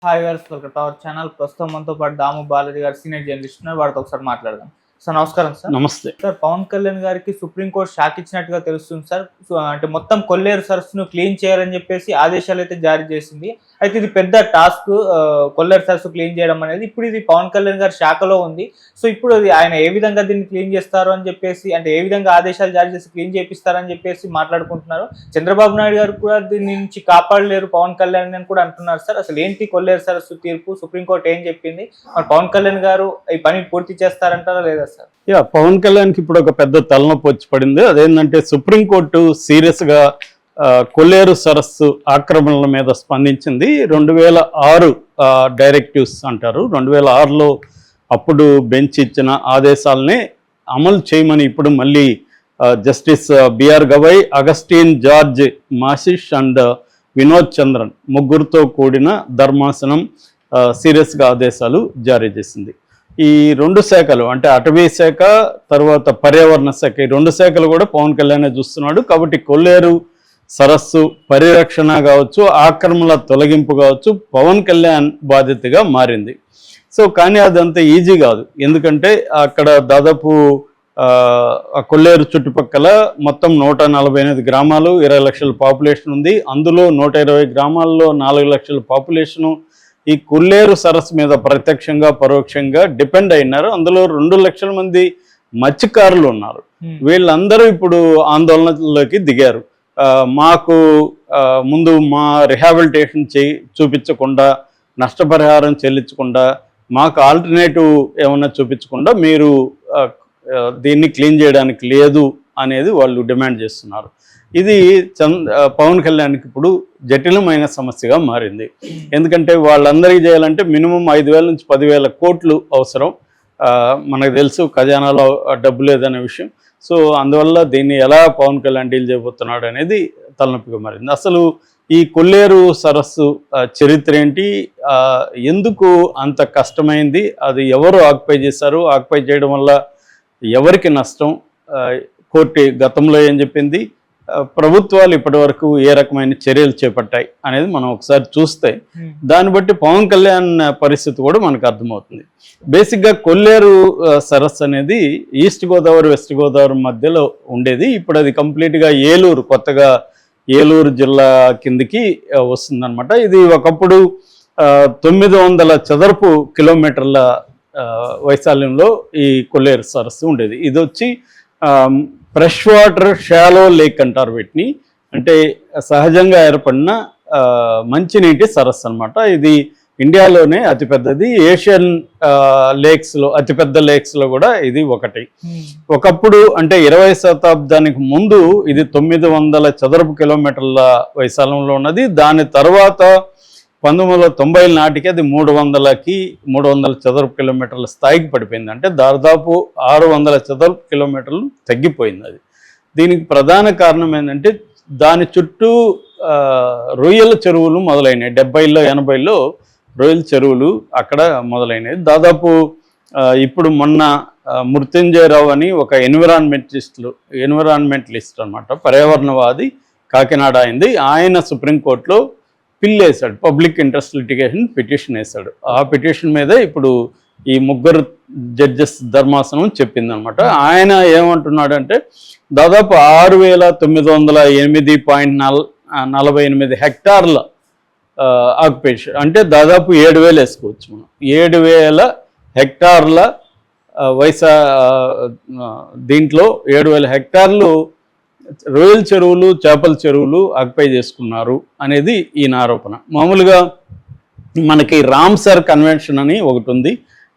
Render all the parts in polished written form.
Hi గారు, welcome to our channel. ప్రస్తుతం మనతో పాటు దాము బాలాజీ గారు సీనియర్ జర్నలిస్ట్ ఉన్నారు. వారితో ఒకసారి మాట్లాడదాం. సార్ నమస్కారం. సార్ నమస్తే సార్, పవన్ కళ్యాణ్ గారికి సుప్రీంకోర్టు షాక్ ఇచ్చినట్టుగా తెలుస్తుంది సార్. అంటే మొత్తం కొల్లేరు సరస్సును క్లీన్ చేయాలని చెప్పేసి ఆదేశాలు అయితే జారీ చేసింది. అయితే ఇది పెద్ద టాస్క్, కొల్లేరు సరస్సు క్లీన్ చేయడం అనేది. ఇప్పుడు ఇది పవన్ కళ్యాణ్ గారి శాఖలో ఉంది. సో ఇప్పుడు అది ఆయన ఏ విధంగా దీన్ని క్లీన్ చేస్తారు అని చెప్పేసి, అంటే ఏ విధంగా ఆదేశాలు జారీ చేసి క్లీన్ చేపిస్తారని చెప్పేసి మాట్లాడుకుంటున్నారు. చంద్రబాబు నాయుడు గారు కూడా దీని నుంచి కాపాడలేరు పవన్ కళ్యాణ్ అని కూడా అంటున్నారు. సార్ అసలు ఏంటి కొల్లేరు సరస్సు తీర్పు, సుప్రీంకోర్టు ఏం చెప్పింది, మరి పవన్ కళ్యాణ్ గారు ఈ పని పూర్తి చేస్తారంటారా లేదా సార్? పవన్ కళ్యాణ్కి ఇప్పుడు ఒక పెద్ద తలనొప్పి వచ్చి పడింది. అదేంటంటే సుప్రీంకోర్టు సీరియస్గా కొల్లేరు సరస్సు ఆక్రమణల మీద స్పందించింది. 2006 డైరెక్టివ్స్ అంటారు. 2006లో అప్పుడు బెంచ్ ఇచ్చిన ఆదేశాలనే అమలు చేయమని ఇప్పుడు మళ్ళీ justice B R Gavai, Augustine George Masih and Vinod Chandran ముగ్గురుతో కూడిన ధర్మాసనం సీరియస్గా ఆదేశాలు జారీ చేసింది. ఈ రెండు శాఖలు అంటే అటవీ శాఖ, తర్వాత పర్యావరణ శాఖ, ఈ రెండు శాఖలు కూడా పవన్ కళ్యాణ్ చూస్తున్నాడు. కాబట్టి కొల్లేరు సరస్సు పరిరక్షణ కావచ్చు, ఆక్రమణల తొలగింపు కావచ్చు, పవన్ కళ్యాణ్ బాధ్యతగా మారింది. సో కానీ అదంత ఈజీ కాదు. ఎందుకంటే అక్కడ దాదాపు కొల్లేరు చుట్టుపక్కల మొత్తం 148 గ్రామాలు, 20 లక్షల పాపులేషన్ ఉంది. అందులో 120 గ్రామాల్లో 4 లక్షల పాపులేషను ఈ కొల్లేరు సరస్సు మీద ప్రత్యక్షంగా పరోక్షంగా డిపెండ్ అయినారు. అందులో 2 లక్షల మంది మత్స్యకారులు ఉన్నారు. వీళ్ళందరూ ఇప్పుడు ఆందోళనలోకి దిగారు. మాకు ముందు మా రిహాబిలిటేషన్ చూపించకుండా, నష్టపరిహారం చెల్లించకుండా, మాకు ఆల్టర్నేటివ్ ఏమన్నా చూపించకుండా మీరు దీన్ని క్లీన్ చేయడానికి లేదు అనేది వాళ్ళు డిమాండ్ చేస్తున్నారు. ఇది పవన్ కళ్యాణ్కి ఇప్పుడు జటిలమైన సమస్యగా మారింది. ఎందుకంటే వాళ్ళందరికీ చేయాలంటే మినిమం 5,000 నుంచి 10,000 కోట్లు అవసరం. మనకు తెలుసు ఖజానాలో డబ్బు లేదనే విషయం. సో అందువల్ల దీన్ని ఎలా పవన్ కళ్యాణ్ డీల్ చేయబోతున్నాడు అనేది తలనొప్పిగా మారింది. అసలు ఈ కొల్లేరు సరస్సు చరిత్ర ఏంటి, ఎందుకు అంత కష్టమైంది, అది ఎవరు ఆక్యుపై చేశారు, ఆక్యుపై చేయడం వల్ల ఎవరికి నష్టం, కోర్టు గతంలో ఏం చెప్పింది, ప్రభుత్వాలు ఇప్పటి వరకు ఏ రకమైన చర్యలు చేపట్టాయి అనేది మనం ఒకసారి చూస్తే దాన్ని బట్టి పవన్ కళ్యాణ్ పరిస్థితి కూడా మనకు అర్థమవుతుంది. బేసిక్గా కొల్లేరు సరస్సు అనేది ఈస్ట్ గోదావరి, వెస్ట్ గోదావరి మధ్యలో ఉండేది. ఇప్పుడు అది కంప్లీట్గా ఏలూరు, కొత్తగా ఏలూరు జిల్లా కిందికి వస్తుందన్నమాట. ఇది ఒకప్పుడు 900 చదరపు కిలోమీటర్ల వైశాల్యంలో ఈ కొల్లేరు సరస్సు ఉండేది. ఇది వచ్చి ఫ్రెష్ వాటర్ షాలో లేక్ అంటారు వీటిని. అంటే సహజంగా ఏర్పడిన మంచినీటి సరస్సు అనమాట. ఇది ఇండియాలోనే అతిపెద్దది. ఏషియన్ లేక్స్లో, అతిపెద్ద లేక్స్లో కూడా ఇది ఒకటి. ఒకప్పుడు అంటే 20వ శతాబ్దానికి ముందు ఇది 900 చదరపు కిలోమీటర్ల వైశాల్యంలో ఉన్నది. దాని తర్వాత 1990 నాటికి అది 300 చదరపు కిలోమీటర్ల స్థాయికి పడిపోయింది. అంటే దాదాపు 600 చదరపు కిలోమీటర్లు తగ్గిపోయింది అది. దీనికి ప్రధాన కారణం ఏంటంటే దాని చుట్టూ రొయ్యల చెరువులు మొదలైనవి. 70లో 80లో రొయ్యల చెరువులు అక్కడ మొదలైనవి. దాదాపు ఇప్పుడు మొన్న మృత్యుంజయరావు అని ఒక ఎన్విరాన్మెంటలిస్ట్ అనమాట, పర్యావరణవాది, కాకినాడ అయింది. ఆయన సుప్రీంకోర్టులో పిల్ వేశాడు, పబ్లిక్ ఇంట్రెస్ట్ లిటిగేషన్ పిటిషన్ వేశాడు. ఆ పిటిషన్ మీద ఇప్పుడు ఈ ముగ్గురు జడ్జెస్ ధర్మాసనం చెప్పిందనమాట. ఆయన ఏమంటున్నాడంటే దాదాపు 6,908.48 హెక్టార్ల ఆక్యుపేషన్, అంటే దాదాపు 7,000 వేసుకోవచ్చు మనం. 7,000 హెక్టార్ల దీంట్లో 7,000 హెక్టార్లు రొయ్యల చెరువులు, చేపల చెరువులు ఆక్యుపై చేసుకున్నారు అనేది ఈయన ఆరోపణ. మామూలుగా మనకి రామ్సర్ కన్వెన్షన్ అని ఒకటి ఉంది.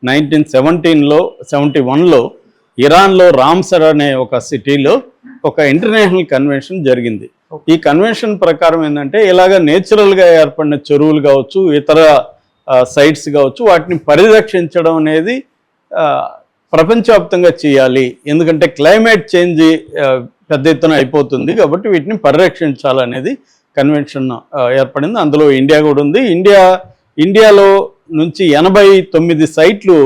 1971లో ఇరాన్లో రామ్సర్ అనే ఒక సిటీలో ఒక ఇంటర్నేషనల్ కన్వెన్షన్ జరిగింది. ఈ కన్వెన్షన్ ప్రకారం ఏంటంటే ఇలాగ నేచురల్గా ఏర్పడిన చెరువులు కావచ్చు, ఇతర సైట్స్ కావచ్చు, వాటిని పరిరక్షించడం అనేది ప్రపంచవ్యాప్తంగా చేయాలి. ఎందుకంటే క్లైమేట్ చేంజ్ పెద్ద ఎత్తున అయిపోతుంది కాబట్టి వీటిని పరిరక్షించాలనేది కన్వెన్షన్ ఏర్పడింది. అందులో ఇండియా కూడా ఉంది. ఇండియాలో నుంచి 89 సైట్లు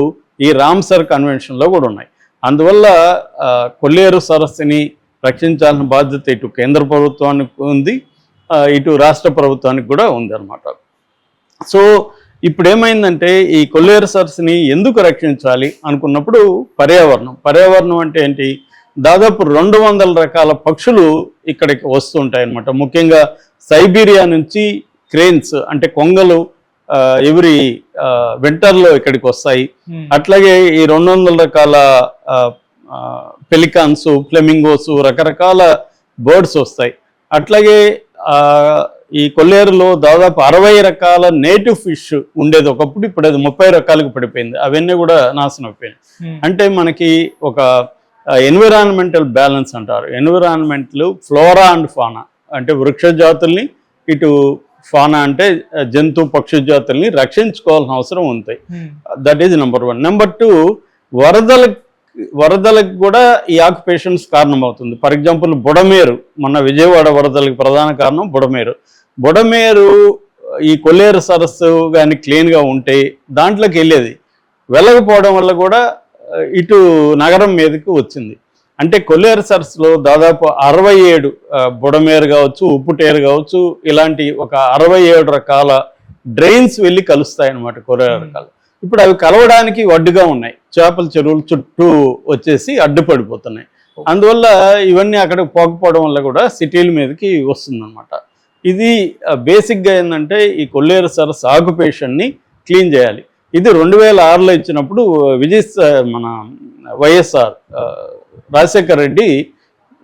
ఈ రామ్సర్ కన్వెన్షన్లో కూడా ఉన్నాయి. అందువల్ల కొల్లేరు సరస్సుని రక్షించాల్సిన బాధ్యత ఇటు కేంద్ర ప్రభుత్వానికి ఉంది, ఇటు రాష్ట్ర ప్రభుత్వానికి కూడా ఉంది అన్నమాట. సో ఇప్పుడు ఏమైందంటే ఈ కొల్లేరు సరస్సుని ఎందుకు రక్షించాలి అనుకున్నప్పుడు పర్యావరణం అంటే ఏంటి, దాదాపు 200 రకాల పక్షులు ఇక్కడికి వస్తుంటాయి అన్నమాట. ముఖ్యంగా సైబీరియా నుంచి క్రేన్స్ అంటే కొంగలు ఎవరి వింటర్లో ఇక్కడికి వస్తాయి. అట్లాగే ఈ 200 రకాల పెలికాన్స్, ఫ్లెమింగోస్, రకరకాల బర్డ్స్ వస్తాయి. అట్లాగే ఈ కొల్లేరులో దాదాపు 60 రకాల నేటివ్ ఫిష్ ఉండేది ఒకప్పుడు, ఇప్పుడు అది 30 రకాలకు పడిపోయింది. అవన్నీ కూడా నాశనం అయిపోయినాయి. అంటే మనకి ఒక ఎన్విరాన్మెంటల్ బ్యాలెన్స్ అంటారు. ఎన్విరాన్మెంట్లు ఫ్లోరా అండ్ ఫానా అంటే వృక్ష జాతుల్ని, ఇటు ఫానా అంటే జంతు పక్షి జాతుల్ని రక్షించుకోవాల్సిన అవసరం ఉంది. That is number 1. నెంబర్ 2, వరదలకు కూడా ఈ ఆక్యుపేషన్స్ కారణమవుతుంది. ఫర్ ఎగ్జాంపుల్ బుడమేరు, మొన్న విజయవాడ వరదలకు ప్రధాన కారణం బుడమేరు ఈ కొల్లేరు సరస్సు కానీ క్లీన్గా ఉంటే దాంట్లోకి వెళ్ళకపోవడం వల్ల కూడా ఇటు నగరం మీదకి వచ్చింది. అంటే కొల్లేరు సరస్సులో దాదాపు 67 బుడమేరు కావచ్చు, ఉప్పుటేరు కావచ్చు, ఇలాంటి ఒక 67 రకాల డ్రైన్స్ వెళ్ళి కలుస్తాయి అన్నమాట కొల్లేరు రకాలు. ఇప్పుడు అవి కలవడానికి అడ్డుగా ఉన్నాయి. చేపల చెరువులు చుట్టూ వచ్చేసి అడ్డుపడిపోతున్నాయి. అందువల్ల ఇవన్నీ అక్కడికి పోకపోవడం వల్ల కూడా సిటీల మీదకి వస్తుందన్నమాట. ఇది బేసిక్గా ఏంటంటే ఈ కొల్లేరు సరస్సు ఆక్యుపేషన్ని క్లీన్ చేయాలి. ఇది 2006లో ఇచ్చినప్పుడు మన వైఎస్ఆర్ రాజశేఖర రెడ్డి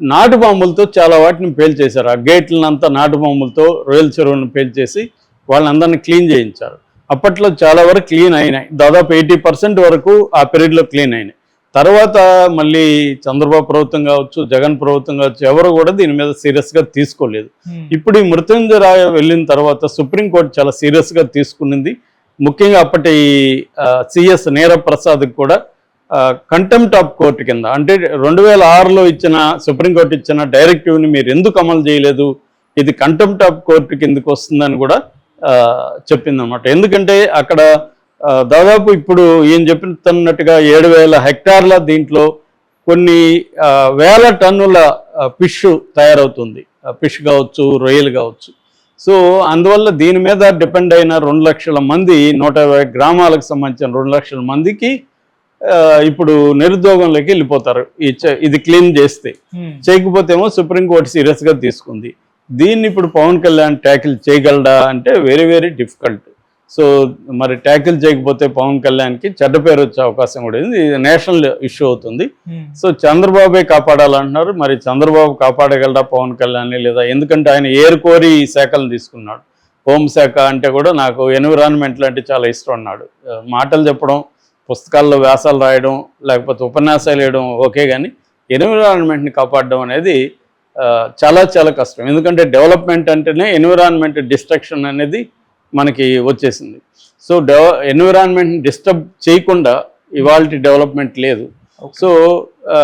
నాటు బాంబులతో చాలా వాటిని పేల్చేశారు. ఆ గేట్లనంతా నాటు బాంబులతో రొయ్యల చెరువులను పేల్చేసి వాళ్ళందరినీ క్లీన్ చేయించారు. అప్పట్లో చాలా వరకు క్లీన్ అయినాయి. దాదాపు 80% వరకు ఆ పీరియడ్లో క్లీన్ అయినాయి. తర్వాత మళ్ళీ చంద్రబాబు ప్రభుత్వం కావచ్చు, జగన్ ప్రభుత్వం కావచ్చు, ఎవరు కూడా దీని మీద సీరియస్గా తీసుకోలేదు. ఇప్పుడు ఈ మృత్యుంజయరాయ వెళ్ళిన తర్వాత సుప్రీంకోర్టు చాలా సీరియస్గా తీసుకునింది. ముఖ్యంగా అప్పటి సిఎస్ నీరప్రసాద్కి కూడా కంటెంప్ట్ ఆఫ్ కోర్టు కింద, అంటే 2006లో సుప్రీంకోర్టు ఇచ్చిన డైరెక్టివ్ని మీరు ఎందుకు అమలు చేయలేదు, ఇది కంటెంప్ట్ ఆఫ్ కోర్టు కిందకు వస్తుందని కూడా చెప్పిందన్నమాట. ఎందుకంటే అక్కడ దాదాపు ఇప్పుడు ఈయన చెప్తున్నట్టుగా 7,000 హెక్టార్ల దీంట్లో కొన్ని వేల టన్నుల ఫిష్ తయారవుతుంది. ఫిష్ కావచ్చు, రొయ్యలు కావచ్చు. సో అందువల్ల దీని మీద డిపెండ్ అయిన 2 లక్షల మంది, 120 గ్రామాలకు సంబంధించిన 2 లక్షల మందికి ఇప్పుడు నిరుద్యోగంలోకి వెళ్ళిపోతారు ఇది క్లీన్ చేస్తే. చేయకపోతే ఏమో సుప్రీంకోర్టు సీరియస్గా తీసుకుంది. దీన్ని ఇప్పుడు పవన్ కళ్యాణ్ ట్యాకిల్ చేయగలడా అంటే వెరీ వెరీ డిఫికల్ట్. సో మరి ట్యాకిల్ చేయకపోతే పవన్ కళ్యాణ్కి చెడ్డ పేరు వచ్చే అవకాశం కూడా ఉంది. ఇది నేషనల్ ఇష్యూ అవుతుంది. సో చంద్రబాబే కాపాడాలంటున్నారు. మరి చంద్రబాబు కాపాడగలడా పవన్ కళ్యాణ్ని లేదా? ఎందుకంటే ఆయన ఏరుకోరి ఈ శాఖలను తీసుకున్నాడు. హోంశాఖ అంటే కూడా నాకు ఎన్విరాన్మెంట్లు అంటే చాలా ఇష్టం అన్నాడు. మాటలు చెప్పడం, పుస్తకాల్లో వ్యాసాలు రాయడం, లేకపోతే ఉపన్యాసాలు వేయడం ఓకే, కానీ ఎన్విరాన్మెంట్ని కాపాడడం అనేది చాలా చాలా కష్టం. ఎందుకంటే డెవలప్మెంట్ అంటేనే ఎన్విరాన్మెంట్ డిస్ట్రక్షన్ అనేది మనకి వచ్చేసింది. సో ఎన్విరాన్మెంట్ని డిస్టర్బ్ చేయకుండా ఇవాళ డెవలప్మెంట్ లేదు. సో